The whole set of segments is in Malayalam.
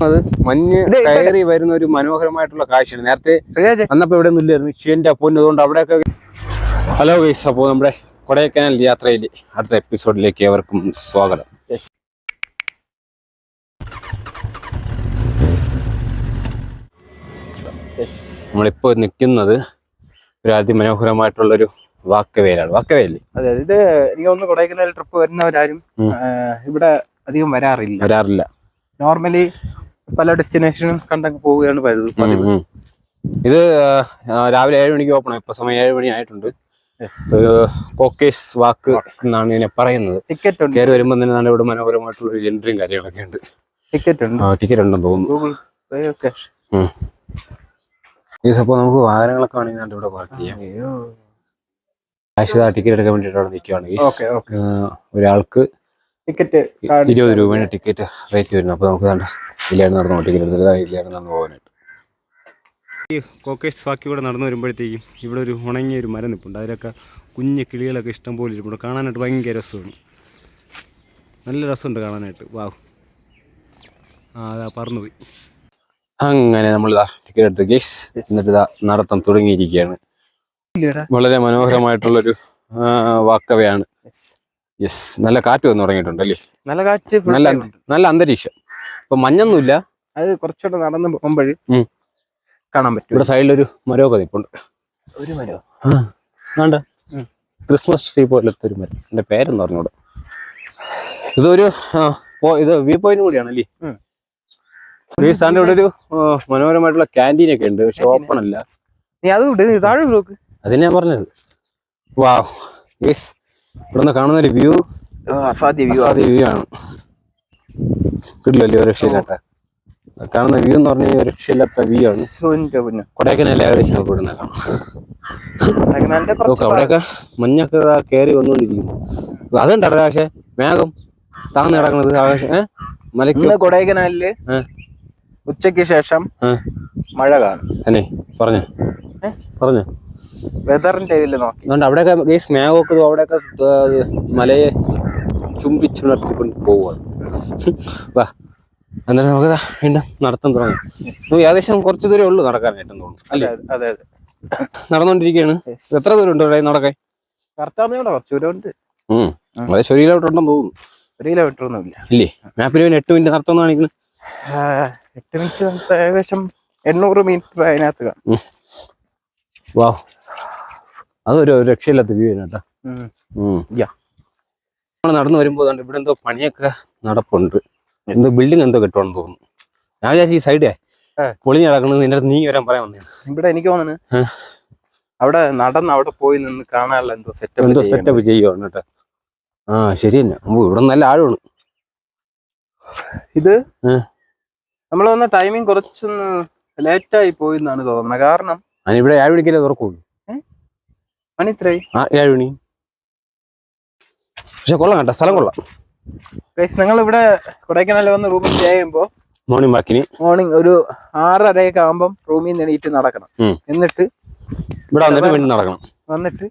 അത് മഞ്ഞ് കയറി വരുന്ന ഒരു മനോഹരമായിട്ടുള്ള കാഴ്ചയാണ്. നേരത്തെ വന്നപ്പോ ഇവിടെ ഒന്നും ഇല്ലായിരുന്നു. ഷിയന്റെ അപ്പൊന്നും അതുകൊണ്ട് അവിടെയൊക്കെ. ഹലോ ഗൈസ്, അപ്പോൾ നമ്മുടെ കൊടൈക്കനാൽ യാത്രയിൽ അടുത്ത എപ്പിസോഡിലേക്ക് ഏവർക്കും സ്വാഗതം. നമ്മളിപ്പോ നിൽക്കുന്നത് ഒരു അതിമനോഹരമായിട്ടുള്ളൊരു വാക്കവേലാണ്. വാക്കവേലി. അതെ, ഇത് എനിക്ക് തോന്നുന്നു കൊടൈക്കനാൽ ട്രിപ്പ് വരുന്നവരാരും ഇവിടെ അധികം വരാറില്ല. നോർമലി പല ഡെസ്റ്റിനേഷനും കണ്ടങ്ങ് പോവുകയാണ് പതിവ്. ഇത് രാവിലെ 7 മണിക്ക് ഓപ്പൺ. ഇപ്പൊ സമയം 7 മണി ആയിട്ടുണ്ട്. കോക്കേസ് വാക്ക് എന്നാണ് ഇതിനെ പറയുന്നത്. ടിക്കറ്റ് ഉണ്ട്. കയറി വരുമ്പോൾ തന്നെ ഇവിടെ മനോഹരമായിട്ടുള്ള ഒരു എൻട്രിയും കാര്യങ്ങളൊക്കെ ഉണ്ട്. ടിക്കറ്റ് ഉണ്ടെന്ന് തോന്നുന്നു. അപ്പൊ നമുക്ക് വാഹനങ്ങളൊക്കെ വേണമെങ്കിൽ ഇവിടെ പാർക്ക് ചെയ്യാം. ടിക്കറ്റ് എടുക്കാൻ വേണ്ടിട്ട് അവിടെ നിൽക്കുകയാണ്. ഒരാൾക്ക് ടിക്കറ്റ് 20 രൂപയാണ് ടിക്കറ്റ് റേറ്റ് വരുന്നത്. അപ്പൊ നമുക്ക് ഇല്ലാതെ നടന്നു ടിക്കറ്റ് എടുത്തിട്ട് ഇല്ലാതെ നടന്നു പോകാനായിട്ട്. ഈ കോക്കേസ് വാക്കി കൂടെ നടന്നു വരുമ്പോഴത്തേക്കും ഇവിടെ ഒരു ഉണങ്ങിയ ഒരു മരം നിൽപ്പുണ്ട്. അതിലൊക്കെ കുഞ്ഞു കിളികളൊക്കെ ഇഷ്ടം പോലെ ഇരിപ്പുണ്ട്. കാണാനായിട്ട് ഭയങ്കര രസമാണ്. നല്ല രസമുണ്ട് കാണാനായിട്ട്. വാവ്, അതാ പറന്നുപോയി. അങ്ങനെ നമ്മൾ ടിക്കറ്റ് എടുത്ത് ഗേസ് എന്നിട്ട് നടത്തം തുടങ്ങിയിരിക്കുകയാണ്. വളരെ മനോഹരമായിട്ടുള്ളൊരു വാക്കവയാണ്. യെസ്, നല്ല കാറ്റ് വന്ന് തുടങ്ങിയിട്ടുണ്ടല്ലേ. നല്ല കാറ്റ്, നല്ല അന്തരീക്ഷം. ഇപ്പൊ മഞ്ഞൊന്നുമില്ല. അത് കുറച്ചുകൂടെ നടന്ന് പോകുമ്പോൾ കാണാൻ പറ്റും. ഇവിടെ സൈഡിലൊരു മരമൊക്കെ നിൽപ്പുണ്ട്. ഒരു മരോ വേണ്ട, ക്രിസ്മസ് ട്രീ പോലത്തെ ഒരു മരം. എന്റെ പേരെന്ന് പറഞ്ഞൂടെ. ഇത് വ്യൂ പോയിന്റ് കൂടിയാണല്ലേ. ഇവിടെ ഒരു മനോഹരമായിട്ടുള്ള ക്യാൻറ്റീൻ ഒക്കെ ഉണ്ട്. പക്ഷെ ഓപ്പൺ അല്ല. അതിന് ഞാൻ പറഞ്ഞത്. വാവ്, ഇവിടെ നിന്ന് കാണുന്ന ഒരു വ്യൂ അസാധ്യ വ്യൂ ആണ്. കിട്ടില്ലല്ലേ, ഒരു രക്ഷയില്ലാത്ത കാണുന്ന വ്യൂ എന്ന് പറഞ്ഞാൽ ഒരു രക്ഷയില്ലാത്ത വ്യൂ ആണ്. കൊടൈക്കനാൽ ഏകദേശം നമുക്ക് ഇവിടുന്ന് കാണാം. അവിടെയൊക്കെ മഞ്ഞൊക്കെ കയറി വന്നുകൊണ്ടിരിക്കുന്നു. അതുണ്ട് പക്ഷെ മേഘം താന്ന് കിടക്കുന്നത്. മലയ്ക്ക് കൊടൈക്കനാലില് ഉച്ചയ്ക്ക് ശേഷം മഴ കാണും. അല്ലേ പറഞ്ഞു വെതറിന്റെ ഇതില് നോക്കി. അതുകൊണ്ട് അവിടെയൊക്കെ മേഘമൊക്കെ അവിടെയൊക്കെ മലയെ ചുംബിച്ചുണർത്തിക്കൊണ്ട് പോവുകയാണ്. വാ, എന്നാലും നമുക്ക് വീണ്ടും നടത്താൻ തുടങ്ങാം. ഏകദേശം കുറച്ച് ദൂരമേ ഉള്ളൂ നടക്കാനായിട്ടെന്ന് തോന്നുന്നു അല്ലേ. അതെ, നടന്നുകൊണ്ടിരിക്കുകയാണ്. എത്ര ദൂരം ഉണ്ട് ഇവിടെ നടക്കാൻ? കുറച്ച് ദൂരമുണ്ട്. ഏകദേശം 1 കിലോമീറ്റർ ഉണ്ടെന്ന് തോന്നുന്നു. 1 കിലോമീറ്റർ ഒന്നുമില്ല ഇല്ലേ. മാപ്പിൽ 8 മിനിറ്റ് നടത്തുന്ന കാണിക്കുന്നത്. 8 മിനിറ്റ് ഏകദേശം 800 മീറ്റർ അതിനകത്ത് കാണും. വാ, അതൊരു രക്ഷയില്ലാത്ത വ്യൂ ആണ് കേട്ടോ. നമ്മൾ നടന്നു വരുമ്പോ ഇവിടെ എന്തോ പണിയൊക്കെ നടപ്പുണ്ട്. എന്തോ ബിൽഡിംഗ് എന്തോ കെട്ടുവാണെന്ന് തോന്നുന്നു. ഞാൻ വിചാരിച്ചു ഈ സൈഡേ പൊളിഞ്ഞ് കിടക്കുന്നത്. നിന്റെ അടുത്ത് നീ വരാൻ പറയാൻ വന്നതാണ്. ഇവിടെ എനിക്ക് തോന്നുന്നു അവിടെ അവിടെ പോയി നിന്ന് കാണാനുള്ള എന്തോ സെറ്റപ്പ് ചെയ്യുവാണ് കേട്ടോ. ശരി തന്നെ. ഇവിടെ നല്ല ആഴമാണ്. ഇത് നമ്മൾ വന്ന ടൈമിങ് കുറച്ചൊന്ന് ലേറ്റായി പോയി എന്നാണ് തോന്നുന്നത്. കാരണം ഇവിടെ 7 മണിക്കല്ലേ തുറക്കുള്ളൂ. മണി ഇത്രയായി. 7 മണി. പക്ഷെ കൊള്ളാം കേട്ടോ, സ്ഥലം കൊള്ളാം. ഞങ്ങൾ ഇവിടെ കൊടൈക്കനാലിൽ വന്ന് റൂമിൽ സ്റ്റേ ചെയ്യുമ്പോ മോർണിംഗ് ഒരു 6:30 ആകുമ്പം റൂമിൽ നിന്ന് എണീറ്റ് നടക്കണം. എന്നിട്ട് ഇവിടെ വന്നിട്ട്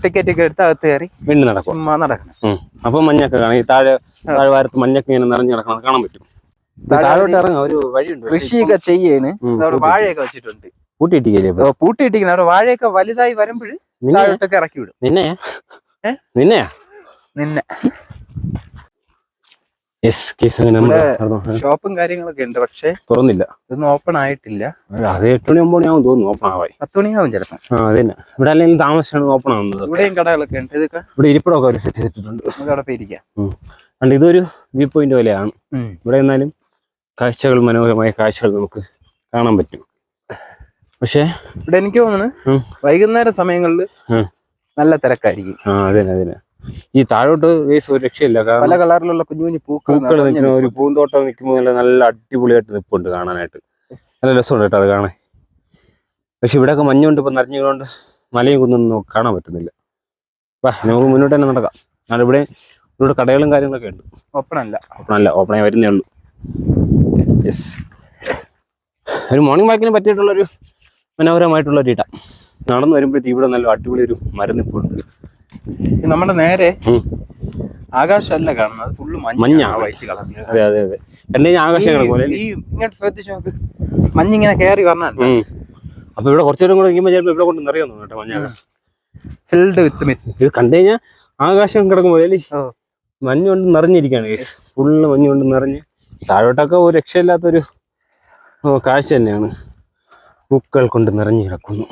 ടിക്കറ്റ് ഒക്കെ എടുത്ത് അകത്ത് കയറി വീണ്ടും നടക്കണം. അപ്പൊ മഞ്ഞൊക്കെ കാണാം. ഈ താഴ്വാരത്ത് മഞ്ഞൊക്കെ ഇങ്ങനെ നിറഞ്ഞു കിടക്കണം, കാണാൻ പറ്റും. താഴോട്ട് ഇറങ്ങാം, ഒരു വഴിയുണ്ട്. കൃഷിയൊക്കെ ചെയ്യാണ്. അവിടെ വാഴയൊക്കെ വെച്ചിട്ടുണ്ട്. പൂട്ടിയിട്ടിരിക്കുന്നത്. അവിടെ വാഴയൊക്കെ വലുതായി വരുമ്പോൾ താഴോട്ടൊക്കെ ഇറക്കി വിടും. നിന്നെയാ ഷോപ്പും കാര്യങ്ങളൊക്കെ ഉണ്ട്. പക്ഷെ തുറന്നില്ല. ഇതൊന്നും ഓപ്പൺ ആയിട്ടില്ല. അത് 8 മണി 9 മണിയാവും തോന്നുന്നു ഓപ്പൺ ആവാൻ. 10 മണിയാവും ചിലപ്പോ. അതന്നെ. ഇവിടെ അല്ലെങ്കിൽ താമസിച്ചാണ് ഓപ്പൺ ആവുന്നത്. ഇവിടെയും കടകളൊക്കെ ഉണ്ട്. ഇതൊക്കെ ഇവിടെ ഇരിപ്പിടമൊക്കെ അവർ സെറ്റ് ചെയ്തിട്ടുണ്ട്. നമുക്ക് അവിടെ പോയിരിക്കാം. അതുകൊണ്ട് ഇതൊരു വ്യൂ പോയിന്റ് പോലെയാണ്. ഇവിടെ എന്നാലും കാഴ്ചകൾ, മനോഹരമായ കാഴ്ചകൾ നമുക്ക് കാണാൻ പറ്റും. പക്ഷെ ഇവിടെ എനിക്ക് തോന്നുന്നു വൈകുന്നേര സമയങ്ങളിൽ നല്ല തിരക്കായിരിക്കും. അതന്നെ. ഈ താഴോട്ട് ഒരു രക്ഷയില്ല. പല കളറിലുള്ള കുഞ്ഞു കുഞ്ഞു പൂക്കൾ നിൽക്കുന്ന ഒരു പൂന്തോട്ടം നിൽക്കുമ്പോൾ നല്ല അടിപൊളിയായിട്ട് നിൽപ്പുണ്ട് കാണാനായിട്ട്. നല്ല രസമുണ്ട് കേട്ടോ അത് കാണാൻ. പക്ഷെ ഇവിടെയൊക്കെ മഞ്ഞുകൊണ്ട് ഇപ്പൊ നിറഞ്ഞുകൊണ്ട് മലയും കുന്നൊന്നും കാണാൻ പറ്റുന്നില്ല. നമുക്ക് മുന്നോട്ട് തന്നെ നടക്കാം. കാരണം ഇവിടെ കടകളും കാര്യങ്ങളൊക്കെ ഉണ്ട്. ഓപ്പണായി വരുന്നേ ഉള്ളൂ. യെസ്, ഒരു മോർണിംഗ് വാക്കിന് പറ്റിയിട്ടുള്ളൊരു മനോഹരമായിട്ടുള്ള ഒരു ഇടം. നടന്നു വരുമ്പോഴത്തേക്ക് ഇവിടെ നല്ല അടിപൊളി ഒരു മരനിപ്പുണ്ട്. നമ്മുടെ നേരെ ആകാശമല്ല കാണുന്നത്, ഫുള്ള് മഞ്ഞാണ്, വൈറ്റ് കളർ. അതെ അതെ അതെ, ആകാശം കിടക്കും. ഈ ഇങ്ങോട്ട് ശ്രദ്ധിച്ചു നോക്ക്, മഞ്ഞിങ്ങനെ കയറി പറഞ്ഞാൽ. അപ്പൊ ഇവിടെ കുറച്ചുകൂടെ കൂടെ ഇരിക്കുമ്പോൾ ചിലപ്പോൾ ഇവിടെ കൊണ്ട് നിറയുന്നു കേട്ടോ മഞ്ഞ, ഫിൽഡ് വിത്ത് മിസ്റ്റ്. ഇത് കണ്ടു കഴിഞ്ഞാൽ ആകാശം കിടക്കുമ്പോൾ മഞ്ഞ് കൊണ്ട് നിറഞ്ഞിരിക്കുകയാണ്, ഫുള്ള് മഞ്ഞ് കൊണ്ട് നിറഞ്ഞ്. താഴോട്ടൊക്കെ ഒരു രക്ഷയില്ലാത്തൊരു കാഴ്ച തന്നെയാണ്, പൂക്കൾ കൊണ്ട് നിറഞ്ഞു കിടക്കുന്നു.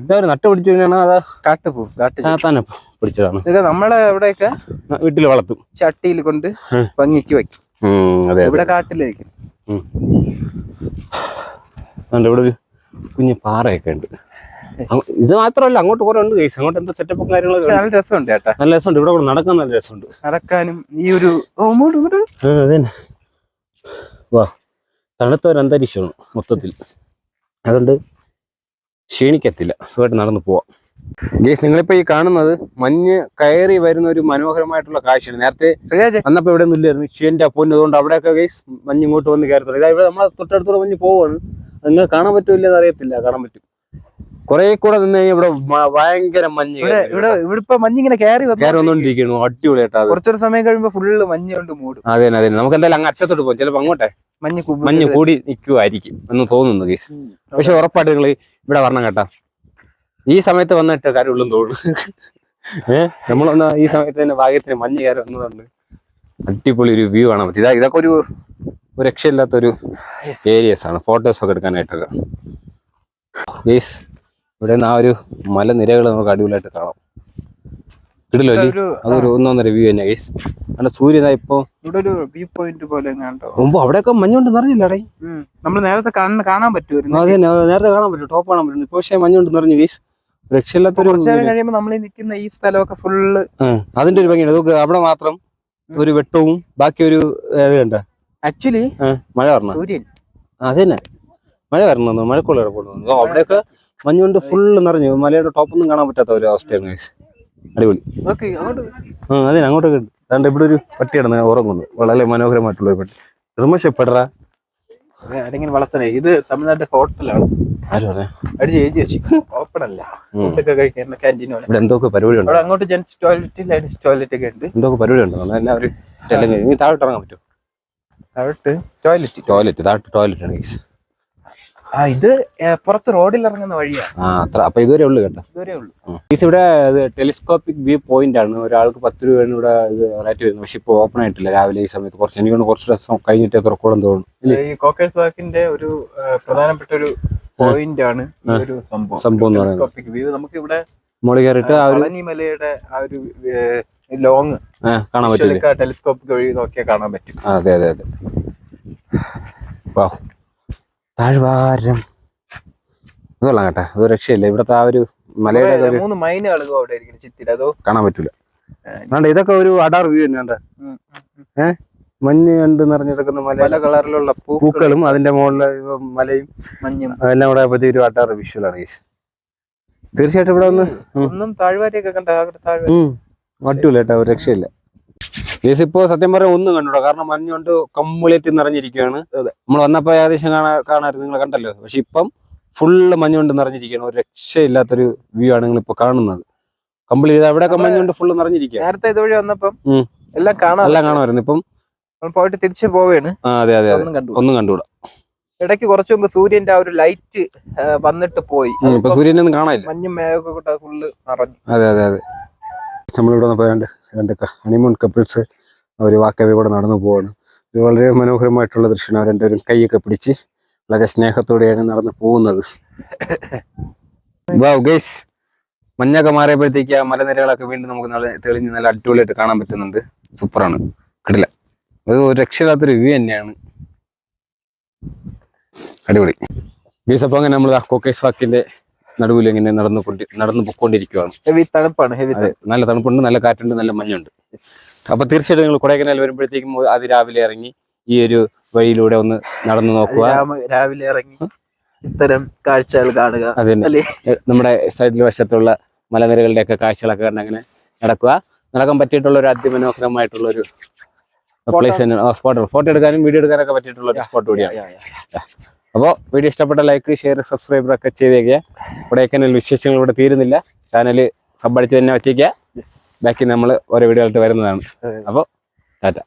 ഇതവര് നട്ട് പിടിച്ചു കഴിഞ്ഞാൽ അതാ കാട്ടുപൂ, തന്നെ പിടിച്ചതാണ്. ഇത് നമ്മളെ എവിടെയൊക്കെ വീട്ടിൽ വളർത്തും, ചട്ടിയിൽ കൊണ്ട് ഭംഗിക്ക് വെക്കും. അതെ, ഇവിടെ കാട്ടിൽ വെക്കും. ഇവിടെ ഒരു കുഞ്ഞു പാറയൊക്കെ ഉണ്ട്. ഇത് മാത്രമല്ല, അങ്ങോട്ട് കുറെ ഉണ്ട് ഗൈസ്. അങ്ങോട്ട് എന്താ സെറ്റപ്പും കാര്യങ്ങളൊക്കെ നല്ല രസമുണ്ട് ചേട്ടാ, നല്ല രസമുണ്ട്. ഇവിടെ നടക്കാൻ നല്ല രസമുണ്ട്, നടക്കാനും. ഈ ഒരു അതെ വാ, തണുത്ത ഒരു അന്തരീക്ഷമാണ് മൊത്തത്തിൽ, അതുകൊണ്ട് ക്ഷീണിക്കത്തില്ല, സുഖമായിട്ട് നടന്നു പോവാം. ഗൈസ്, നിങ്ങളിപ്പോ ഈ കാണുന്നത് മഞ്ഞ് കയറി വരുന്ന ഒരു മനോഹരമായിട്ടുള്ള കാഴ്ചയാണ്. നേരത്തെ വന്നപ്പോ ഇവിടെ ഒന്നും ഇല്ലായിരുന്നു, ഷീന്റെ അപ്പോയിന്റ്. അതുകൊണ്ട് അവിടെയൊക്കെ ഗൈസ് മഞ്ഞ് ഇങ്ങോട്ട് വന്ന് കയറത്തുള്ളൂ. ഇതാ ഇവിടെ നമ്മളെ തൊട്ടടുത്തൂടെ മഞ്ഞ് പോവാണ്. നിങ്ങൾ കാണാൻ പറ്റൂല്ലെന്ന് അറിയത്തില്ല, കാണാൻ പറ്റും. കുറെ കൂടെ നിന്ന് കഴിഞ്ഞാൽ ഇവിടെ ഭയങ്കര മഞ്ഞ്, ഇവിടെ മഞ്ഞിങ്ങനെ കയറി വന്നോണ്ടിരിക്കുന്നു. അടിപൊളിയായിട്ടാ, കുറച്ചൊരു സമയം കഴിയുമ്പോ ഫുള്ള് മഞ്ഞ് കൊണ്ട് മൂടും. അതെ അതെ, നമുക്ക് എന്തായാലും അങ്ങ് അറ്റത്തോട്ട് പോകും. ചിലപ്പോ അങ്ങോട്ടെ മഞ്ഞ് കൂടി നിൽക്കുമായിരിക്കും എന്ന് തോന്നുന്നു ഗൈസ്. പക്ഷെ ഉറപ്പായിട്ട് നിങ്ങൾ ഇവിടെ വരണം കേട്ടാ. ഈ സമയത്ത് വന്നിട്ട് കാര്യമുള്ളൂ തോന്നുന്നു. നമ്മളൊന്ന് ഈ സമയത്ത് തന്നെ ഭാഗ്യത്തിന് മഞ്ഞ് കയറി വന്നതുകൊണ്ട് അടിപൊളി ഒരു വ്യൂ കാണാൻ പറ്റും. ഇതൊക്കെ ഒരു രക്ഷയില്ലാത്തൊരു ഏരിയസ് ആണ് ഫോട്ടോസ് ഒക്കെ എടുക്കാനായിട്ടൊക്കെ ഗൈസ്. ഇവിടെ നിന്ന് ആ ഒരു മലനിരകൾ നമുക്ക് അടിപൊളിയായിട്ട് കാണാം. കിടിലല്ലേ, അതൊരു ഒന്നൊന്നര വ്യൂ തന്നെ ഗൈസ്. അവിടെ സൂര്യൻ ഇപ്പൊ ഇവിടെ ഒരു വ്യൂ പോയിന്റ് പോലെ മുമ്പ് അവിടെയൊക്കെ മഞ്ഞുകൊണ്ട് നിറഞ്ഞില്ലടേ. നമ്മൾ നേരത്തെ കാണാൻ പറ്റുമായിരുന്നു. അതെ, നേരത്തെ കാണാൻ പറ്റും, ടോപ്പ് കാണാൻ പറ്റും. ഇപ്പൊ പക്ഷേ മഞ്ഞുകൊണ്ട് നിറഞ്ഞു ഗൈസ്, രക്ഷയില്ലാത്തൊരു. കഴിയുമ്പോൾ നമ്മൾ നിൽക്കുന്ന ഈ സ്ഥലമൊക്കെ ഫുള്ള് അതിന്റെ ഒരു ഭംഗിയാണ്. നമുക്ക് അവിടെ മാത്രം ഒരു വെട്ടവും ബാക്കി ഒരു കണ്ട. ആക്ച്വലി മഴ വരണം, സൂര്യൻ അതന്നെ മഴ വരണം, മഴക്കുള്ള ഇറപ്പെടുന്നു. അവിടെയൊക്കെ മഞ്ഞുകൊണ്ട് ഫുള്ള് നിറഞ്ഞു, മലയുടെ ടോപ്പൊന്നും കാണാൻ പറ്റാത്ത ഒരു അവസ്ഥയാണ് ഗൈസ്. അടിപൊളി. അതെ, അങ്ങോട്ടൊക്കെ ഉണ്ട്. അതുകൊണ്ട് ഇവിടെ ഒരു പട്ടിയാണ് ഉറങ്ങുന്നു, വളരെ മനോഹരമായിട്ടുള്ള ഒരു പട്ടി. റിമഷപ്പെടറ ആരെങ്കിലും വളർത്തണേ. ഇത് തമിഴ്നാട്ടിലെ ഹോട്ടലാണ്. ഓപ്പണല്ല, ഫുഡൊക്കെ കഴിക്കാൻ ക്യാൻറ്റീൻ. ഇവിടെ എന്തൊക്കെ പരിപാടി ഉണ്ട്. അങ്ങോട്ട് ജെന്റ്സ് ടോയ്ലറ്റ്, ലേഡീസ് ടോയ്ലറ്റ് ഒക്കെ ഉണ്ട്. എന്തൊക്കെ പരിപാടി ഉണ്ടോ എല്ലാവരും. നീ താഴോട്ട് ഇറങ്ങാൻ പറ്റുമോ? താഴോട്ട് ടോയ്ലറ്റ് ടോയ്ലറ്റ് ആണ് ഗൈസ്. ഇത് പുറത്ത് റോഡിൽ ഇറങ്ങുന്ന വഴിയാണ്. അപ്പൊ ഇതുവരെ ഉള്ളു കേട്ടോ, ഇതുവരെ ഉള്ളു. ഇവിടെ ടെലിസ്കോപ്പിക് വ്യൂ പോയിന്റ് ആണ്. ഒരാൾക്ക് 10 രൂപയാണ് ഇവിടെ ഇത് റേറ്റ് വരുന്നത്. പക്ഷെ ഇപ്പൊ ഓപ്പൺ ആയിട്ടില്ല. രാവിലെ ഈ സമയത്ത് എനിക്ക് കുറച്ച് ദിവസം കഴിഞ്ഞിട്ടേ തുറക്കൂടെന്ന് തോന്നുന്നു. ഈ കോക്കേഴ്സ് വാക്കിന്റെ ഒരു പ്രധാനപ്പെട്ട ഒരു പോയിന്റ് ആണ് ഒരു സംഭവം എന്ന് ടെലിസ്കോപ്പിക് വ്യൂ. നമുക്ക് ഇവിടെ മോളി കയറിയിട്ട് മലയുടെ ആ ഒരു ലോങ് കാണാൻ പറ്റും, ടെലിസ്കോപ്പിക് വഴി നോക്കിയാൽ കാണാൻ പറ്റും. അതെ അതെ അതെ. താഴ്വാരം അതല്ല കേട്ടാ, അത് രക്ഷയില്ല. ഇവിടത്തെ ആ ഒരു മലയുടെ 3 മൈനുകൾ അതോ കാണാൻ പറ്റൂല. അതുകൊണ്ട് ഇതൊക്കെ ഒരു അഡാർ വ്യൂ തന്നെ. മഞ്ഞ് കണ്ട് നിറഞ്ഞെടുക്കുന്ന പല കളറിലുള്ള പൂക്കളും അതിന്റെ മുകളിലെ മലയും മഞ്ഞും എല്ലാം കൂടെ ആയപ്പോഴത്തെ ഒരു അഡാർ വിഷ്വലാണ് ഗൈസ്. തീർച്ചയായിട്ടും ഇവിടെ ഒന്നും താഴ്വാരയൊക്കെ കണ്ട അടിപൊളി കേട്ടാ, ഒരു രക്ഷയില്ല ഗൈസ്. ഇപ്പൊ സത്യം പറയാൻ ഒന്നും കണ്ടൂടാ, കാരണം മഞ്ഞുകൊണ്ട് കംപ്ലീറ്റ് നിറഞ്ഞിരിക്കുകയാണ്. നമ്മൾ വന്നപ്പോ ഏകദേശം കാണാറുണ്ട്, നിങ്ങൾ കണ്ടല്ലോ. പക്ഷെ ഇപ്പം ഫുള്ള് മഞ്ഞുകൊണ്ട് നിറഞ്ഞിരിക്കുകയാണ്, ഒരു രക്ഷയില്ലാത്തൊരു വ്യൂ ആണ് നിങ്ങൾ ഇപ്പൊ കാണുന്നത്. കംപ്ലീറ്റ് എവിടെയൊക്കെ മഞ്ഞുകൊണ്ട് ഫുള്ള് നിറഞ്ഞിരിക്കുക. നേരത്തെ ഇതുവഴി വന്നപ്പം എല്ലാം കാണുമായിരുന്നു. ഇപ്പം പോയിട്ട് തിരിച്ചു പോവുകയാണ്. അതെ അതെ, ഒന്നും കണ്ടുകൂടാ. ഇടയ്ക്ക് കുറച്ചു മുമ്പ് സൂര്യന്റെ ആ ഒരു ലൈറ്റ് വന്നിട്ട് പോയി. ഇപ്പൊ സൂര്യനെ ഒന്നും കാണാനില്ല, മഞ്ഞും മേഘമൊക്കെ കൂടെ ഫുള്ള് നിറഞ്ഞു. അതെ അതെ അതെ. നമ്മളിവിടെ വന്നപ്പോ രണ്ട് ഹണിമൂൺ കപ്പിൾസ് ഒരു വാക്കവേ കൂടെ നടന്നു പോവാണ്. ഇത് വളരെ മനോഹരമായിട്ടുള്ള ദൃശ്യമാണ്. അവർ രണ്ടുപേരും കൈയൊക്കെ പിടിച്ച് വളരെ സ്നേഹത്തോടെയാണ് നടന്നു പോകുന്നത്. ഗൈസ്, മഞ്ഞൊക്കെ മാറിയപ്പോഴത്തേക്ക് ആ മലനിരകളൊക്കെ വീണ്ടും നമുക്ക് നല്ല തെളിഞ്ഞ് നല്ല അടിപൊളിയായിട്ട് കാണാൻ പറ്റുന്നുണ്ട്. സൂപ്പറാണ്, കിടില. അത് ഒരു രക്ഷയില്ലാത്തൊരു വ്യൂ തന്നെയാണ്, അടിപൊളി ഗൈസ്. അപ്പൊ അങ്ങനെ നമ്മൾ കോക്കേഴ്സ് വാക്കിന്റെ നടുവിൽ ഇങ്ങനെ നടന്നു പൊക്കോണ്ടിരിക്കുകയാണ്. ഹെവി തണുപ്പാണ്, നല്ല തണുപ്പുണ്ട്, നല്ല കാറ്റുണ്ട്, നല്ല മഞ്ഞുണ്ട്. അപ്പൊ തീർച്ചയായിട്ടും നിങ്ങൾ കൊടൈക്കനാൽ വരുമ്പോഴത്തേക്കും അതിരാവിലെ ഇറങ്ങി ഈ ഒരു വഴിയിലൂടെ ഒന്ന് നടന്നു നോക്കുക. രാവിലെ ഇറങ്ങി ഇത്തരം കാഴ്ചകൾ കാണുക. അതന്നെ, നമ്മുടെ സൈഡിൽ വശത്തുള്ള മലനിരകളുടെ ഒക്കെ കാഴ്ചകളൊക്കെ കണ്ട് അങ്ങനെ നടക്കാൻ പറ്റിയിട്ടുള്ള ഒരു അതിമനോഹരമായിട്ടുള്ള ഒരു പ്ലേസ് തന്നെ. ഫോട്ടോ എടുക്കാനും വീഡിയോ എടുക്കാനൊക്കെ പറ്റിയിട്ടുള്ള ഒരു സ്പോട്ട് കൂടിയാണ്. അപ്പോൾ വീഡിയോ ഇഷ്ടപ്പെട്ട ലൈക്ക്, ഷെയർ, സബ്സ്ക്രൈബർ ഒക്കെ ചെയ്തേക്കുക. കൊടൈക്കനാൽ വിശേഷങ്ങൾ ഇവിടെ തീരുന്നില്ല. ചാനൽ സബ്ബടിച്ച് തന്നെ വെച്ചേക്കുക. ബാക്കി നമ്മൾ ഓരോ വീഡിയോ ആയിട്ട് വരുന്നതാണ്. അപ്പോൾ ടാറ്റ.